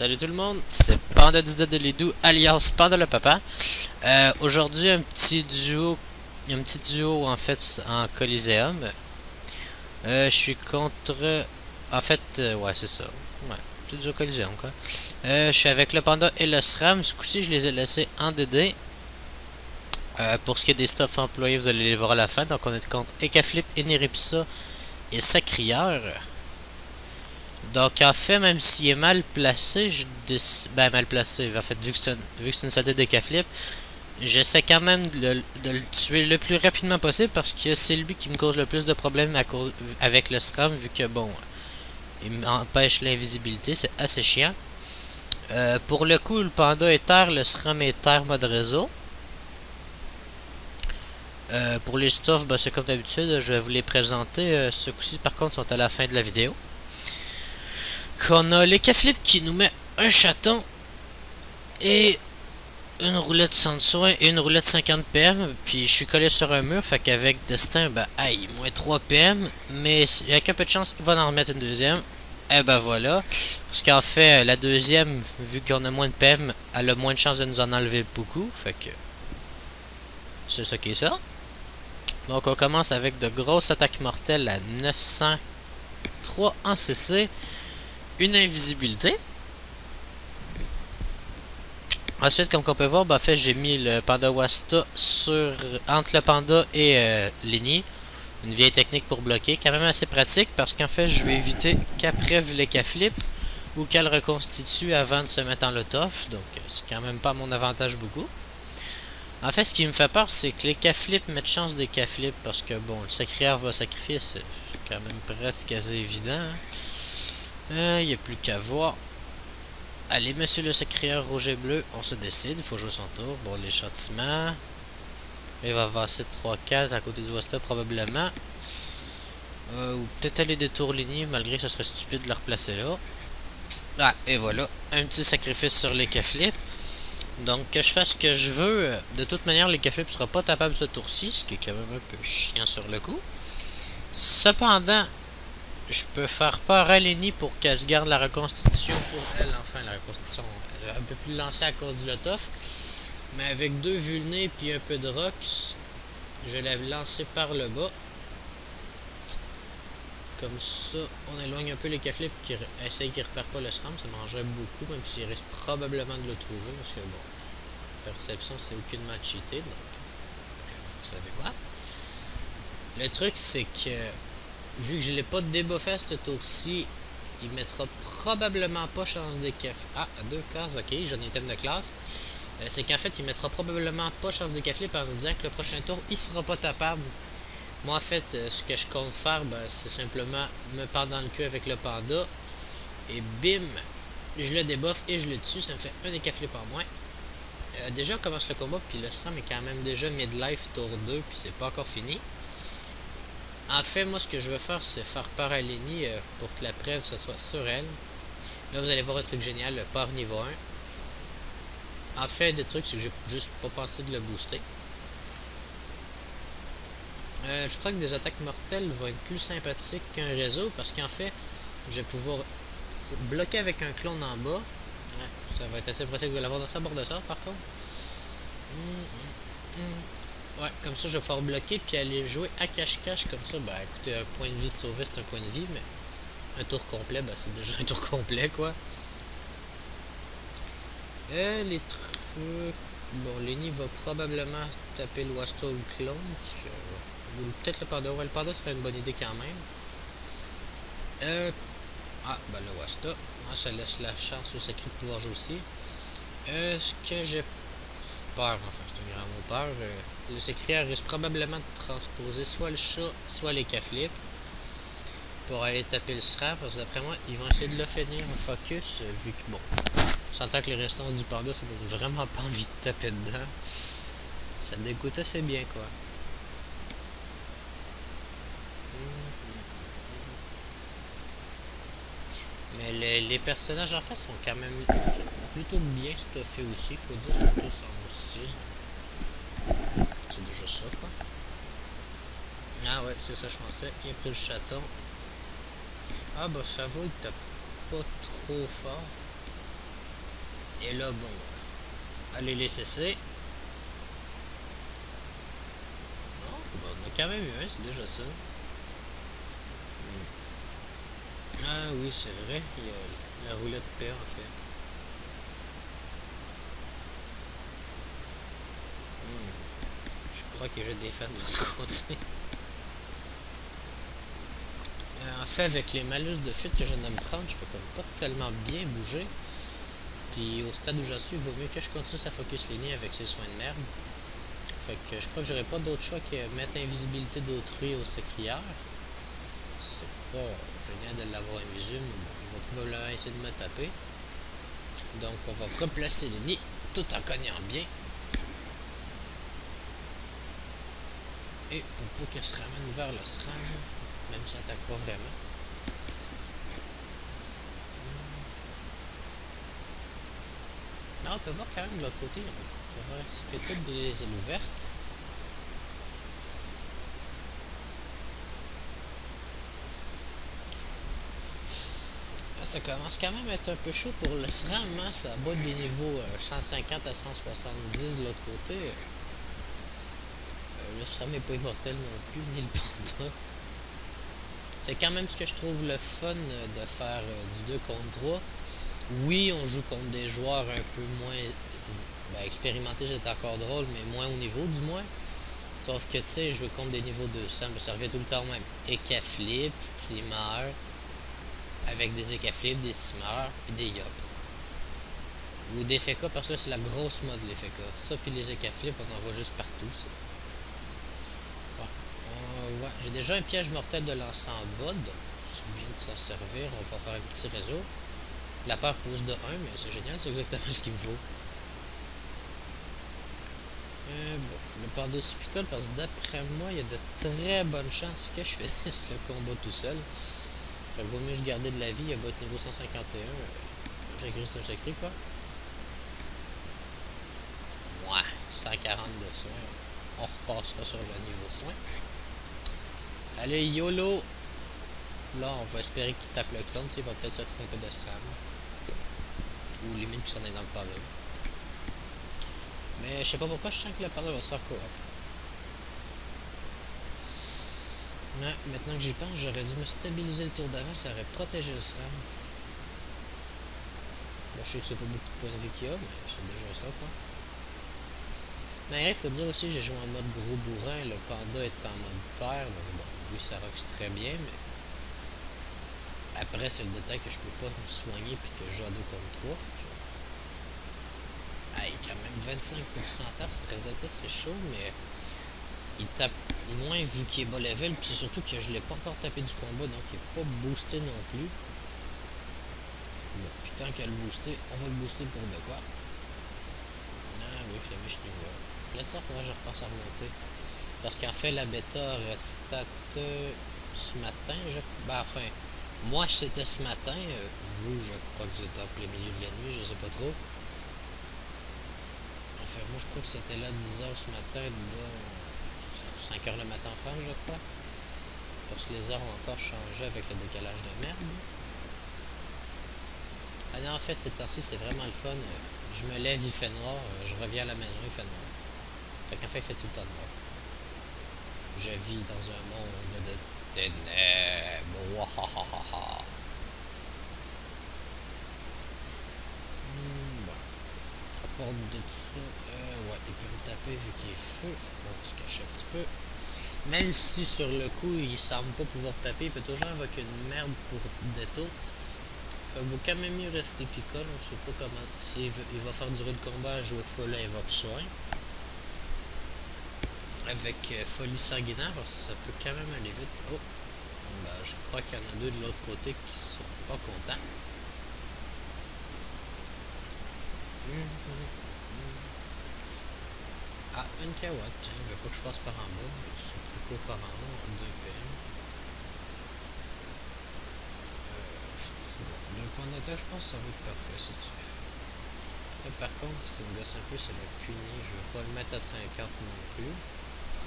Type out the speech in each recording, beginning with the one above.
Salut tout le monde, c'est Panda 19 de Lidou alias Panda le Papa. Aujourd'hui un petit duo en fait en Coliseum. Je suis contre, en fait ouais c'est ça, ouais petit duo Coliseum quoi. Je suis avec le Panda et le SRAM. Ce coup-ci je les ai laissés en DD. Pour ce qui est des stuff employés, vous allez les voir à la fin. Donc on est contre Ekaflip, Eneripsa et Sacrière. Donc en fait, même s'il est mal placé, mal placé, en fait, vu que c'est une saleté d'Ekaflip, j'essaie quand même de le tuer le plus rapidement possible parce que c'est lui qui me cause le plus de problèmes avec le SRAM, vu que bon, il m'empêche l'invisibilité, c'est assez chiant. Pour le coup, le Panda est terre, le SRAM est terre mode réseau. Pour les stuff, c'est comme d'habitude, je vais vous les présenter. Ce coup-ci, par contre, sont à la fin de la vidéo. Qu'on a l'Ekaflip qui nous met un chaton et une roulette sans soin et une roulette 50 PM. Puis je suis collé sur un mur, fait qu'avec Destin, aïe, moins 3 PM. Mais avec un peu de chance, il va en remettre une deuxième. Et voilà. Parce qu'en fait, la deuxième, vu qu'on a moins de PM, elle a moins de chance de nous en enlever beaucoup. Fait que c'est ça qui est ça. Donc on commence avec de grosses attaques mortelles à 903 en CC. Une invisibilité. Ensuite, comme on peut voir, en fait, j'ai mis le Panda Wasta entre le Panda et Lenny. Une vieille technique pour bloquer, quand même assez pratique parce qu'en fait, je vais éviter qu'après l'Ekaflip ou qu'elle reconstitue avant de se mettre en lot-off. Donc, c'est quand même pas à mon avantage beaucoup. En fait, ce qui me fait peur, c'est que l'Ekaflip met de chance d'Ekaflip parce que, bon, le Sacrière va sacrifier, c'est quand même presque assez évident. Hein. Il n'y a plus qu'à voir. Allez, monsieur le Sacrière rouge et bleu, on se décide, il faut jouer son tour. Bon, les châtiments. Il va avancer de 3-4 à côté du Wasta probablement. Ou peut-être aller des tours lignées, malgré que ce serait stupide de le replacer là. Ah, et voilà, un petit sacrifice sur l'Ekaflip. Donc, que je fasse ce que je veux. De toute manière, l'Ekaflip ne sera pas tapable ce tour-ci, ce qui est quand même un peu chiant sur le coup. Cependant, je peux faire peur à Lenny pour qu'elle se garde la reconstitution pour elle. Enfin, la reconstitution, elle peut plus le lancer à cause du lot-off. Mais avec deux vulnés puis un peu de rocks, je l'ai lancé par le bas. Comme ça, on éloigne un peu l'Ekaflip qui essaye qu'il repère pas le SRAM. Ça mangerait beaucoup, même s'il risque probablement de le trouver. Parce que bon, perception, c'est aucunement cheaté. Donc, vous savez quoi. Le truc, c'est que vu que je l'ai pas débuffé à ce tour-ci, il mettra probablement pas chance d'Ekaflip. Ah, à 2 cases, ok, j'en ai thème de classe. C'est qu'en fait, il mettra probablement pas chance d'Ekaflip en se disant que le prochain tour, il sera pas tapable. Moi, en fait, ce que je compte faire, c'est simplement me perdre dans le cul avec le Panda. Et bim, je le débuffe et je le tue. Ça me fait un Ekaflip en moins. Déjà, on commence le combat, puis le SRAM est quand même déjà mid-life tour 2, puis c'est pas encore fini. En fait, moi, ce que je veux faire, c'est faire peur à Lenny pour que la preuve, ce soit sur elle. Là, vous allez voir un truc génial, le peur niveau 1. En fait, des trucs, c'est que j'ai juste pas pensé de le booster. Je crois que des attaques mortelles vont être plus sympathiques qu'un réseau, parce qu'en fait, je vais pouvoir bloquer avec un clone en bas. Ouais, ça va être assez pratique de l'avoir dans sa barre de sort, par contre. Ouais, comme ça je vais pouvoir bloquer puis aller jouer à cache-cache comme ça. Écoutez, un point de vie de sauver c'est un point de vie, mais un tour complet, c'est déjà un tour complet quoi. Les trucs. Bon, Lenny va probablement taper le Wasta ou le clone. Ou peut-être le Panda. Ouais, le Panda serait une bonne idée quand même. Le Wasta. Moi, ça laisse la chance au secret de pouvoir jouer aussi. Ce que j'ai peur, enfin, c'est un grand mot peur. Le Sacrière risque probablement de transposer soit le chat, soit l'Ekaflip pour aller taper le SRAM, parce que d'après moi, ils vont essayer de le finir en focus, vu que bon, on s'entend que les restants du Panda, ça donne vraiment pas envie de taper dedans. Ça dégoûte assez bien, quoi. Mais les personnages en fait sont quand même plutôt bien stuffés aussi, faut dire, sont tous en 6. C'est déjà ça, quoi. Ah ouais, c'est ça, je pensais. Il a pris le chaton. Ah ça va, il tape pas trop fort. Et là, bon, allez les cesser. Non, bon, on a quand même eu un, c'est déjà ça. Ah oui, c'est vrai, il y a la roulette de paix en fait. Je crois que j'ai des fans de l'autre côté. En fait, avec les malus de fuite que je viens de me prendre, je peux comme pas tellement bien bouger. Puis au stade où j'en suis, il vaut mieux que je continue sa focus lignée avec ses soins de merde. Fait que je crois que j'aurais pas d'autre choix que mettre invisibilité d'autrui au sécrière. C'est pas génial de l'avoir invisible, mais bon, il va probablement essayer de me taper. Donc on va replacer le nid tout en cognant bien. Et pour pas qu'elle se ramène vers le SRAM, même si ça attaque pas vraiment. Non, on peut voir quand même de l'autre côté. On reste que toutes des ailes ouvertes. Ça commence quand même à être un peu chaud pour le SRAM, hein? Ça bat des niveaux 150 à 170 de l'autre côté. Le SRAM n'est pas immortel non plus, ni le panda. C'est quand même ce que je trouve le fun de faire du 2 contre 3. Oui, on joue contre des joueurs un peu moins expérimentés, c'est encore drôle, mais moins au niveau du moins. Sauf que tu sais, jouer contre des niveaux 200, ça revient tout le temps même. Eka-flip, steamer, avec des eka-flip, des steamers, puis des yop. Ou des FK, parce que c'est la grosse mode, les FK. Ça, puis les eka-flip, on en voit juste partout. Ça. Ouais, j'ai déjà un piège mortel de lancer en bas, donc c'est bien de s'en servir. On va faire un petit réseau. La peur pousse de 1, mais c'est génial, c'est exactement ce qu'il me faut. Bon, le panda se picole parce que d'après moi, il y a de très bonnes chances que je finisse le combat tout seul. Fait que vaut mieux se garder de la vie, il a battu niveau 151. J'ai écrit c'est un secret quoi. Ouais, 140 de soins. On repassera sur le niveau soin. Allez, YOLO! Là, on va espérer qu'il tape le clone, il va peut-être se tromper de SRAM. Ou limite qu'il s'en est dans le panda. Mais je sais pas pourquoi je sens que le panda va se faire coop. Ouais, maintenant que j'y pense, j'aurais dû me stabiliser le tour d'avant, ça aurait protégé le SRAM. Bon, je sais que c'est pas beaucoup de points de vie qu'il y a, mais c'est déjà ça quoi. Mais il faut dire aussi, j'ai joué en mode gros bourrin, le panda est en mode terre, donc bon, oui ça roxe très bien, mais après c'est le détail que je peux pas me soigner puis que je joue à 2 contre 3. Hey, quand même 25% terre, ça reste c'est chaud, mais il tape moins vu qu'il est bas level, puis c'est surtout que je l'ai pas encore tapé du combat, donc il est pas boosté non plus. Bon, puis tant qu'à le booster, on va le booster pour de quoi? Ah oui, Flemish niveau 1. Là-dessus, moi je repasse à remonter. Parce qu'en fait, la bêta restate ce matin, je crois. Ben, enfin, moi c'était ce matin. Vous, je crois que vous êtes en plein milieu de la nuit, je sais pas trop. Enfin, moi je crois que c'était là 10h ce matin, de 5h le matin en France, je crois. Parce que les heures ont encore changé avec le décalage de merde. Ah non, en fait, cette temps-ci, c'est vraiment le fun. Je me lève, il fait noir. Je reviens à la maison, il fait noir. Fait qu'en fait, il fait tout le temps noir. Je vis dans un monde de ténèbres. Wahahaha. Bon. À part de ça, ouais, il peut me taper vu qu'il est feu. Faut qu'on se cache un petit peu. Même si sur le coup, il semble pas pouvoir taper, il peut toujours invoquer une merde pour détour. Fait que vaut quand même mieux rester picole, on sait pas comment. S'il va faire durer le combat, jouer full invoque soin. Avec folie sanguinaire, parce que ça peut quand même aller vite. Oh! Ben, je crois qu'il y en a deux de l'autre côté qui sont pas contents. Ah, une carotte. Il veut pas que je passe par en bas. C'est plus court par en haut, en 2 PM. Le point d'attaque, je pense que ça va être parfait si tu veux. Là, par contre, ce qui me gosse un peu, c'est le puni. Je veux pas le mettre à 50 non plus.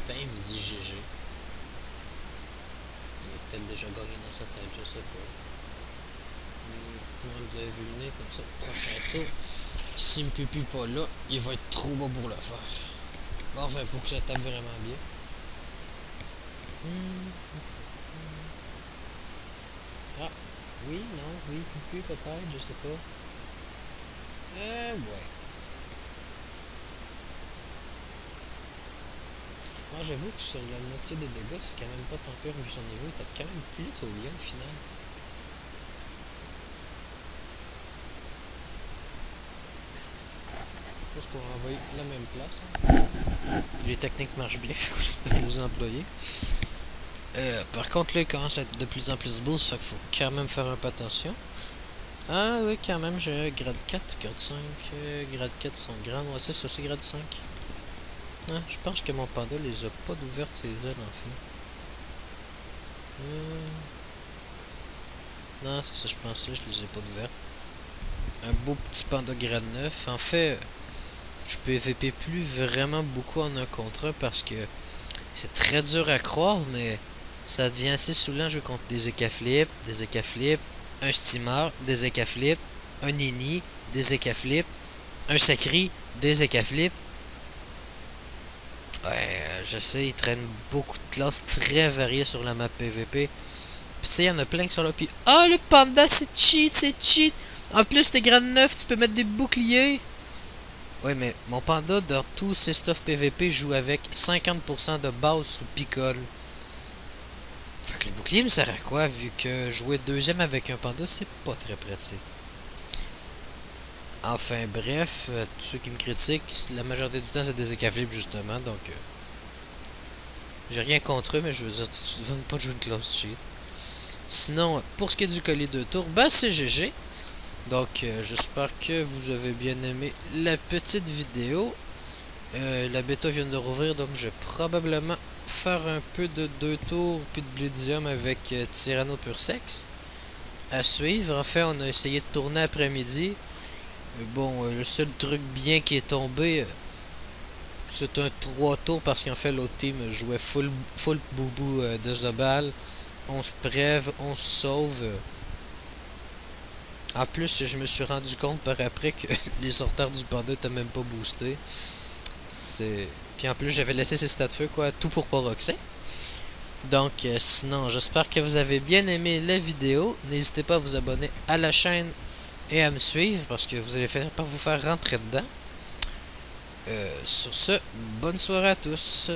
Putain, il me dit GG. Il est peut-être déjà gagné dans sa tête, je sais pas. On va le vulner comme ça. Prochain tour. S'il me pupille pas là, il va être trop beau pour le faire. Bon, enfin, pour que ça tape vraiment bien. Ah, oui, non, oui, pupu peut-être, je sais pas. Ouais. Moi, j'avoue que sur la moitié des dégâts, c'est quand même pas tant pire vu son niveau. Il tape quand même plutôt bien au final. Je pense qu'on va envoyer la même place. Hein. Les techniques marchent bien pour les employés. Par contre, là, il commence à être de plus en plus beau, ça fait qu'il faut quand même faire un peu attention. Ah oui, quand même, j'ai grade 4, grade 5, grade 4 sont grandes. Ouais, c'est ça, c'est grade 5. Ah, je pense que mon panda les a pas d'ouvertes ses ailes en fait. Non, c'est ça, je pensais, je les ai pas d'ouvertes. Un beau petit panda grade 9. En fait, je peux PVP plus vraiment beaucoup en un contre un parce que c'est très dur à croire, mais ça devient assez saoulant de jouer contre des écaflips, un steamer, des écaflips, un nini, des écaflips, un sacri, des écaflips. Ouais, je sais, ils traînent beaucoup de classes très variées sur la map PVP. Puis tu sais, il y en a plein qui sont là, puis ah, le panda, c'est cheat, c'est cheat. En plus, t'es grade 9, tu peux mettre des boucliers. Ouais, mais mon panda, dans tous ses stuff PVP, joue avec 50% de base sous picole. Fait que le bouclier me sert à quoi, vu que jouer deuxième avec un panda, c'est pas très pratique. Enfin bref, tous ceux qui me critiquent, la majorité du temps c'est des écaflips justement, donc j'ai rien contre eux, mais je veux dire, tu ne veux pas jouer une classe cheat. Sinon, pour ce qui est du collier de tour, bah c'est GG. Donc j'espère que vous avez bien aimé la petite vidéo. La bêta vient de rouvrir, donc je vais probablement faire un peu de 2 tours puis de Bludium avec Tyranno Pur Sex. À suivre, en fait on a essayé de tourner après-midi. Bon, le seul truc bien qui est tombé, c'est un 3 tours parce qu'en fait l'autre team jouait full boubou de Zobal. On se prève, on se sauve. En plus, je me suis rendu compte par après que les sorteurs du panda étaient même pas boostés. Puis en plus, j'avais laissé ses stats feu, quoi, tout pour pas roxer. Donc, sinon, j'espère que vous avez bien aimé la vidéo. N'hésitez pas à vous abonner à la chaîne et à me suivre parce que vous allez finir par vous faire rentrer dedans. Sur ce, bonne soirée à tous.